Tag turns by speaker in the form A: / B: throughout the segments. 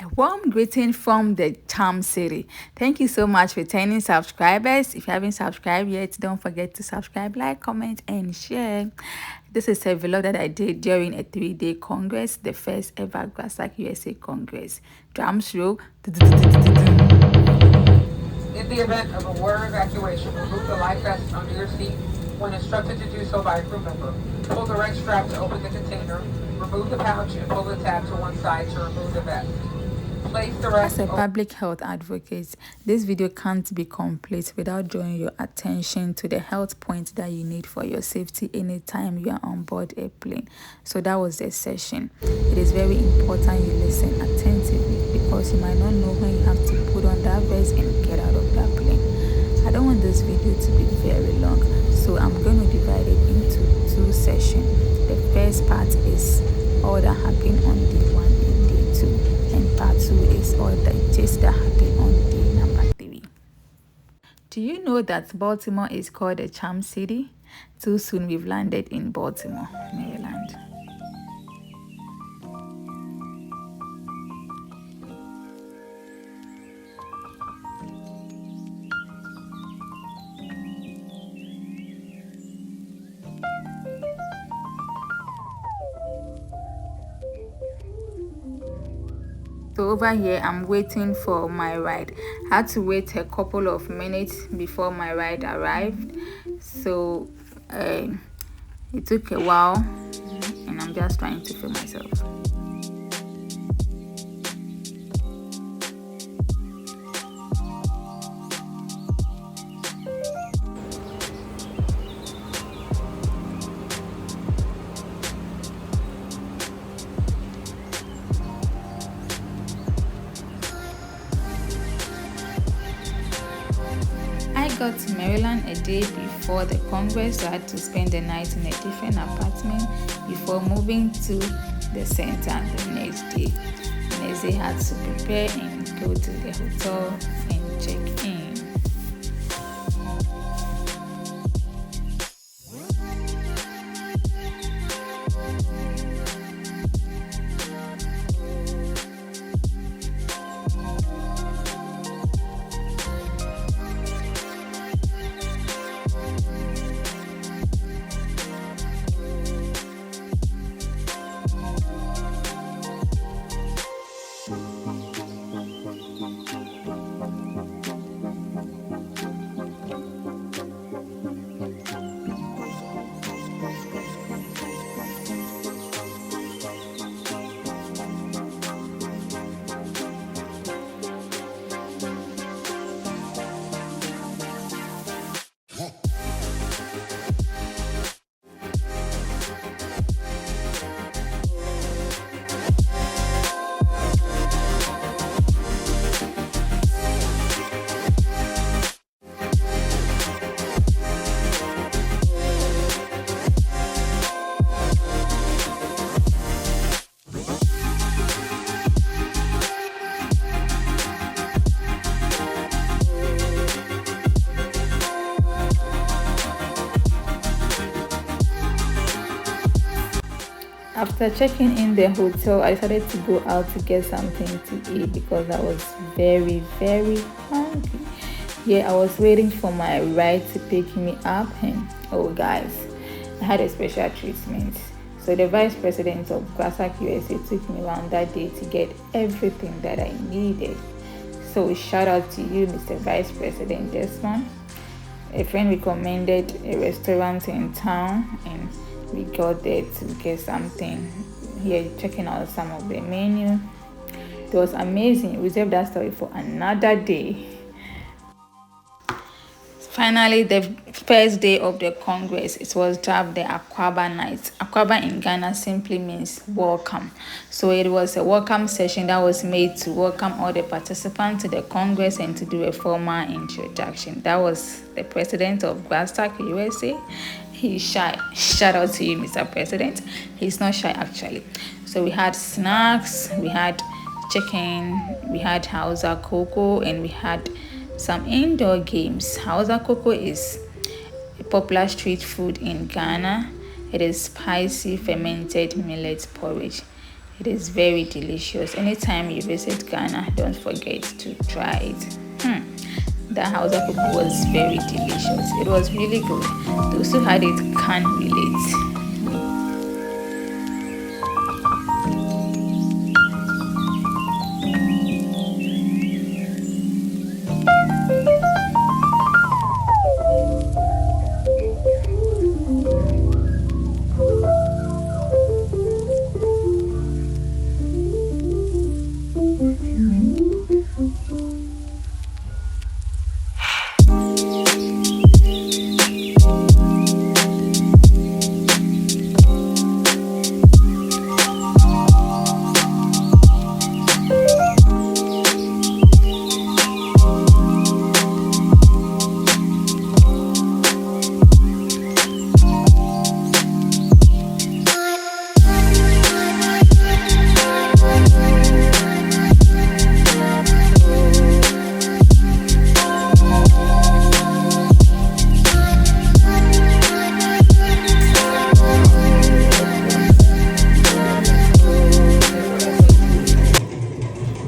A: A warm greeting from the Charm City. Thank you so much for returning subscribers. If you haven't subscribed yet, don't forget to subscribe, like, comment, and share. This is a vlog that I did during a 3-day congress, the first ever GRASAG USA Congress. Drums roll.
B: In the event of a water evacuation, remove the life vest under your seat when instructed to do so by a crew member. Pull the red strap to open the container. Remove the pouch and pull the tab to one side to remove the vest.
A: As a public health advocate, this video can't be complete without drawing your attention to the health points that you need for your safety anytime you are on board a plane. So that was the session. It is very important you listen attentively because you might not know when you have to put on that vest and get out of that plane. I don't want this video to be very long, so I'm going to divide it into 2 sessions. The first part is all that happened on day 1 and day 2. And part 2 is all the gist that happened on day number 3. Do you know that Baltimore is called the Charm City? Too soon we've landed in Baltimore, Maryland. So over here I'm waiting for my ride. I had to wait a couple of minutes before my ride arrived, so it took a while and I'm just trying to film myself. I got to Maryland a day before the Congress, so I had to spend the night in a different apartment before moving to the center the next day. Next day, I had to prepare and go to the hotel and check in. After checking in the hotel, I decided to go out to get something to eat because I was very, very hungry. Yeah, I was waiting for my ride to pick me up, and oh guys, I had a special treatment. So the vice president of GRASAG USA took me around that day to get everything that I needed. So shout out to you, Mr. Vice President Desmond. A friend recommended a restaurant in town and we got there to get something. Here checking out some of the menu. It was amazing. Reserve that story for another day. Finally, the first day of the Congress, it was dubbed the Akwaba Night. Akwaba in Ghana simply means welcome. So it was a welcome session that was made to welcome all the participants to the Congress and to do a formal introduction. That was the president of GRASAG USA. He's shy. Shout out to you, Mr. President. He's not shy actually. So we had snacks, we had chicken, we had Hausa cocoa, and we had some indoor games. Hausa cocoa is a popular street food in Ghana. It is spicy fermented millet porridge. It is very delicious. Anytime you visit Ghana, don't forget to try it. That house of fufu was very delicious. It was really good. Those who had it can relate.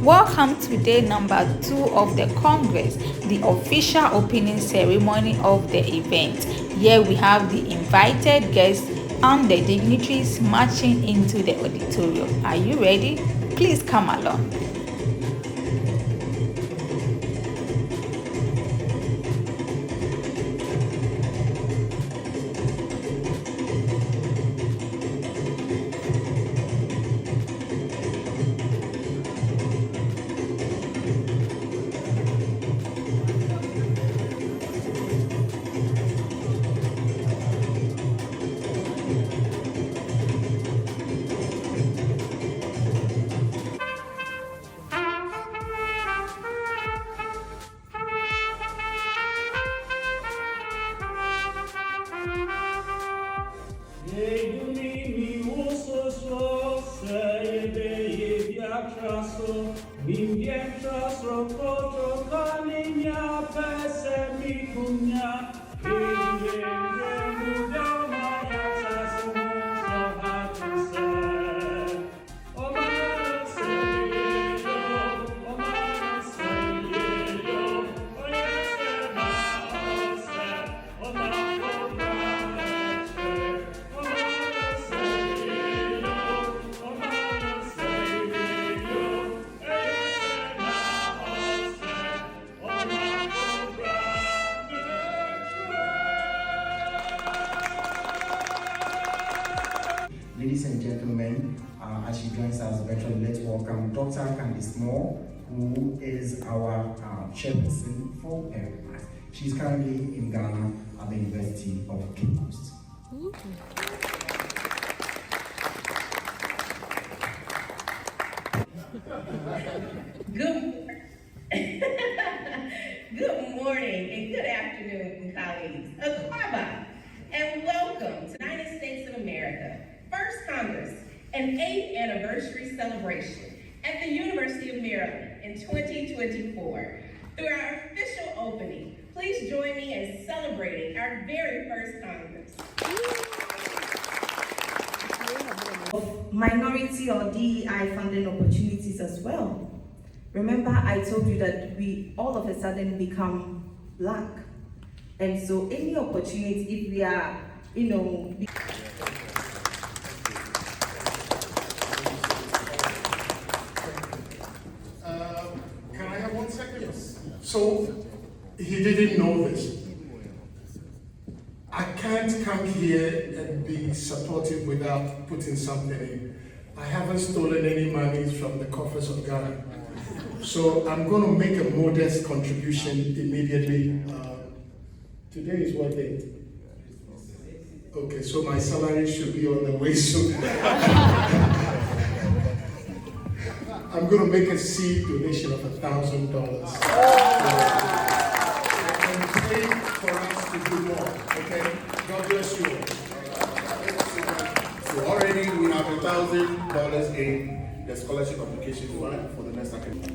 A: Welcome to day number 2 of the Congress, the official opening ceremony of the event. Here we have the invited guests and the dignitaries marching into the auditorium. Are you ready? Please come along.
C: Ladies and gentlemen, as she joins us virtually, let's welcome Dr. Candice Moore, who is our chairperson for PERIPAS. She's currently in Ghana at the University of Cape Coast.
D: Good morning and good afternoon, colleagues. Akwaba, and welcome to the United States of America, First Congress, and 8th anniversary celebration at the University of Maryland in 2024. Through our official opening, please join me in celebrating our very first Congress.
E: Minority or DEI funding opportunities as well. Remember, I told you that we all of a sudden become black. And so any opportunity, if we are,
F: Can I have 1 second? Yes. So, he didn't know this. I can't come here and be supportive without putting something in. I haven't stolen any money from the coffers of Ghana. So I'm going to make a modest contribution immediately. Today is what date? Okay, so my salary should be on the way soon. I'm going to make a seed donation of $1,000. And pray for us to do more, okay? God bless you all.
G: So already we have $1,000 in the scholarship application for the next academic.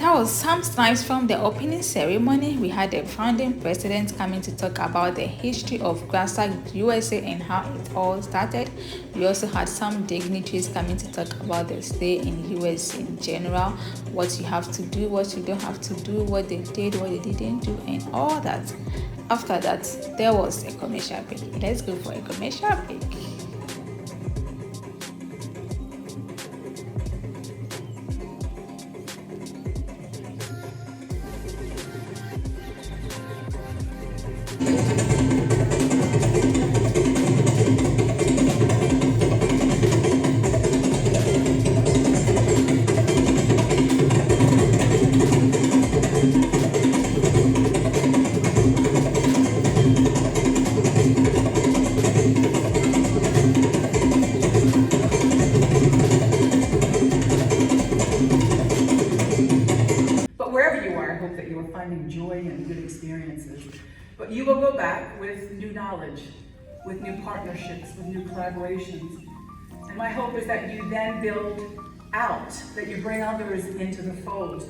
A: That was some slides from the opening ceremony. We had the founding president coming to talk about the history of GRASAG USA and how it all started. We also had some dignitaries coming to talk about their stay in US in general, what you have to do, what you don't have to do, what they did, what they didn't do, and all that. After that, there was a commercial break. Let's go for a commercial break.
G: Finding joy and good experiences. But you will go back with new knowledge, with new partnerships, with new collaborations. And my hope is that you then build out, that you bring others into the fold.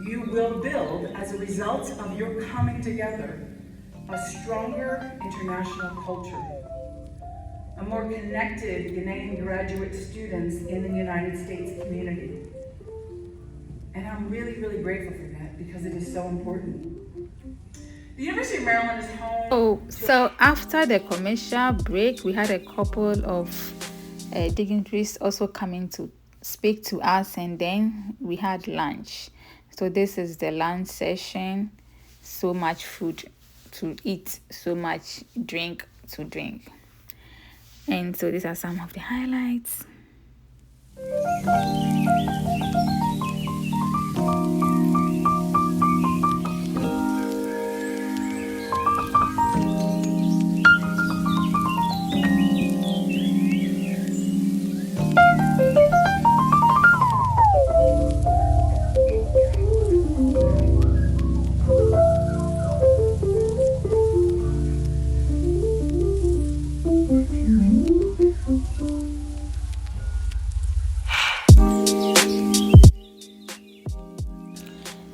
G: You will build, as a result of your coming together, a stronger international culture, a more connected Ghanaian graduate students in the United States community. And I'm really, really grateful for that because it is so important. The University of Maryland is home.
A: So after the commercial break, we had a couple of dignitaries also coming to speak to us, and then we had lunch. So this is the lunch session. So much food to eat, so much drink to drink. And so these are some of the highlights.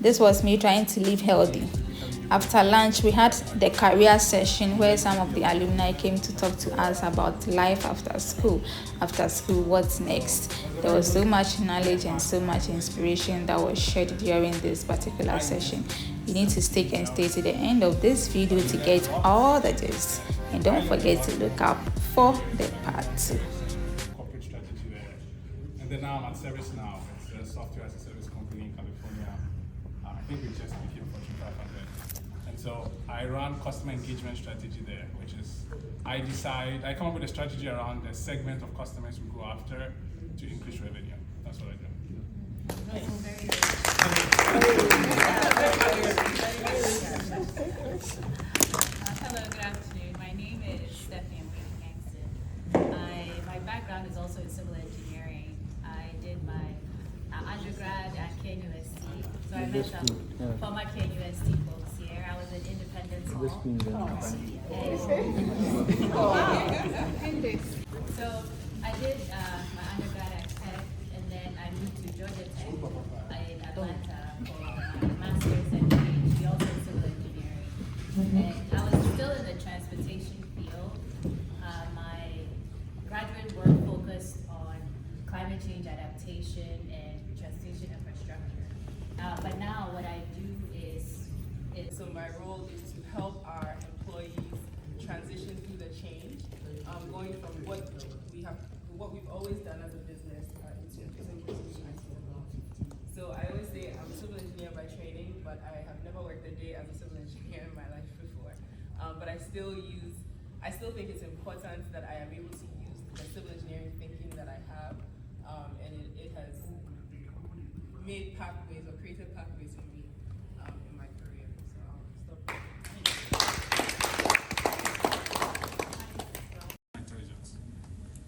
A: This was me trying to live healthy. After lunch, we had the career session where some of the alumni came to talk to us about life after school. After school, what's next? There was so much knowledge and so much inspiration that was shared during this particular session. You need to stick and stay to the end of this video to get all the gist. And don't forget to look up for the part 2.
H: Corporate strategy there. And then now I'm at ServiceNow. It's a software as a service company in California. I think we just became Fortune 500. And so I run customer engagement strategy there, which is I come up with a strategy around the segment of customers we go after to increase revenue. That's what I do.
I: Hello, good afternoon. My name is Stephanie Langston. My background is also in civil engineering. I did my undergrad at KNUST. So I met some former KNUST folks here. I was in Independence Hall. So I did my undergrad at Tech, and then I moved to Georgia Tech in Atlanta for my master's and PhD, also in civil engineering. And I was still in the transportation field. My graduate work focused on climate change adaptation and transportation infrastructure. But now what I do is
J: so my role is to help our employees transition through the change, going from what we've always done as a business into So I always say I'm a civil engineer by training, but I have never worked a day as a civil engineer in my life before. But I still think it's important that I am able to use the civil engineering thinking that I have, and it has made pathways or created pathways for me in my career. So I'll stop.
H: Intelligence.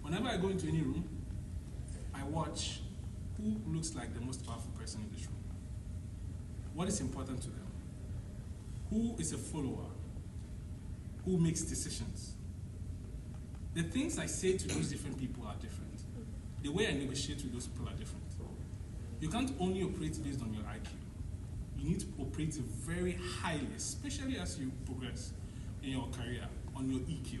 H: Whenever I go into any room, I watch who looks like the most powerful person in this room. What is important to them? Who is a follower? Who makes decisions? The things I say to those different people are different. The way I negotiate with those people are different. You can't only operate based on your IQ. You need to operate very highly, especially as you progress in your career, on your EQ.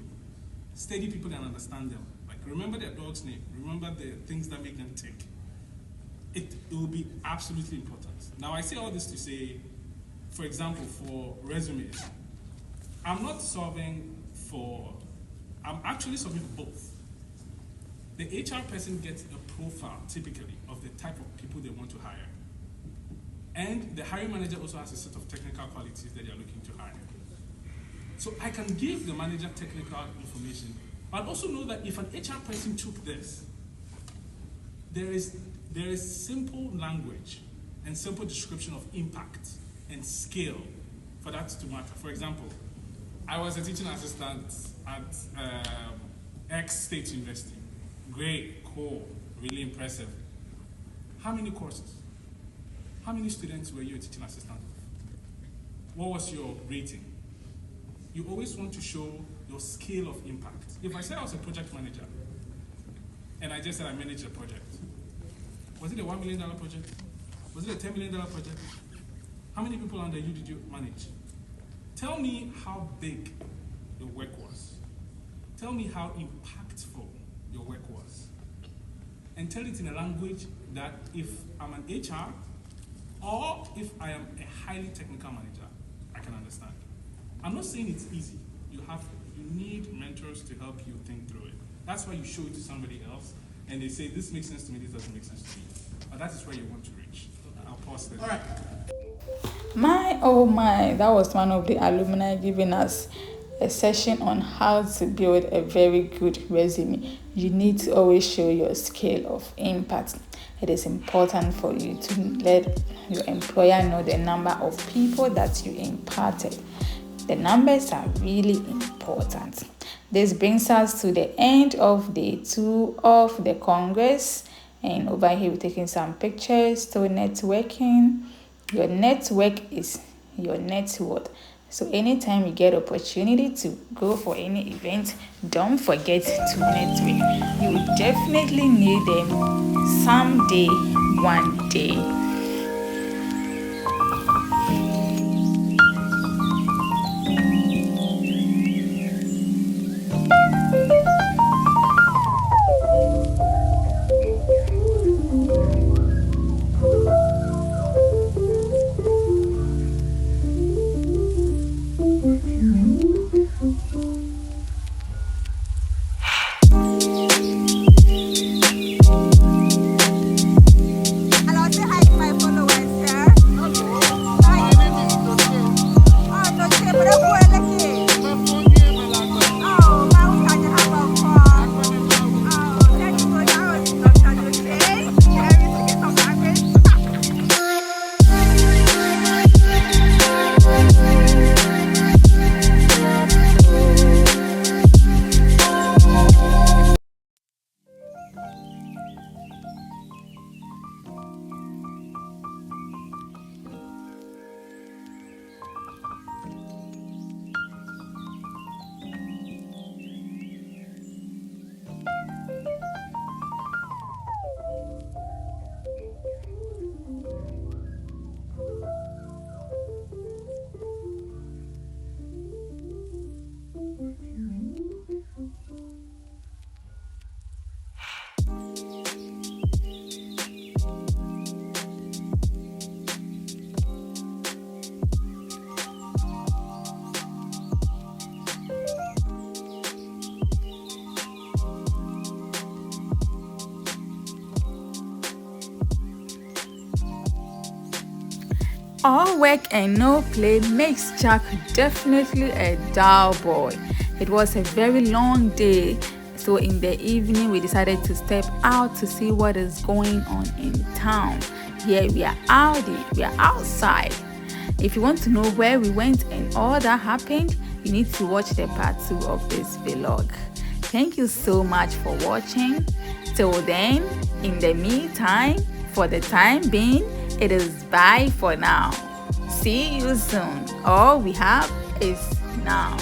H: Study people and understand them. Like, remember their dog's name, remember the things that make them tick. It will be absolutely important. Now, I say all this to say, for example, for resumes, I'm actually solving for both. The HR person gets a profile, typically, of the type of people they want to hire. And the hiring manager also has a set of technical qualities that they're looking to hire. So I can give the manager technical information, but also know that if an HR person took this, there is simple language and simple description of impact and scale for that to matter. For example, I was a teaching assistant at X State University. Great, cool, really impressive. How many courses? How many students were you a teaching assistant with? What was your rating? You always want to show your scale of impact. If I said I was a project manager, and I just said I managed a project, was it a $1 million project? Was it a $10 million project? How many people under you did you manage? Tell me how big your work was. Tell me how impactful your work was. And tell it in a language that if I'm an HR, or if I am a highly technical manager, I can understand. I'm not saying it's easy. You need mentors to help you think through it. That's why you show it to somebody else, and they say, this makes sense to me, this doesn't make sense to me. But that is where you want to reach. I'll pause there. All right.
A: My, oh my, that was one of the alumni giving us a session on how to build a very good resume. You need to always show your scale of impact. It is important for you to let your employer know the number of people that you impacted. The numbers are really important. This brings us to the end of day 2 of the Congress. And over here, we're taking some pictures. So networking, your network is your net worth. So anytime you get opportunity to go for any event, don't forget to network. You will definitely need them someday, one day. All work and no play makes Jack definitely a dull boy. It was a very long day, so in the evening we decided to step out to see what is going on in town. Here we are outside. If you want to know where we went and all that happened, you need to watch the part 2 of this vlog. Thank you so much for watching. Till then, in the meantime, for the time being, it is bye for now. See you soon. All we have is now.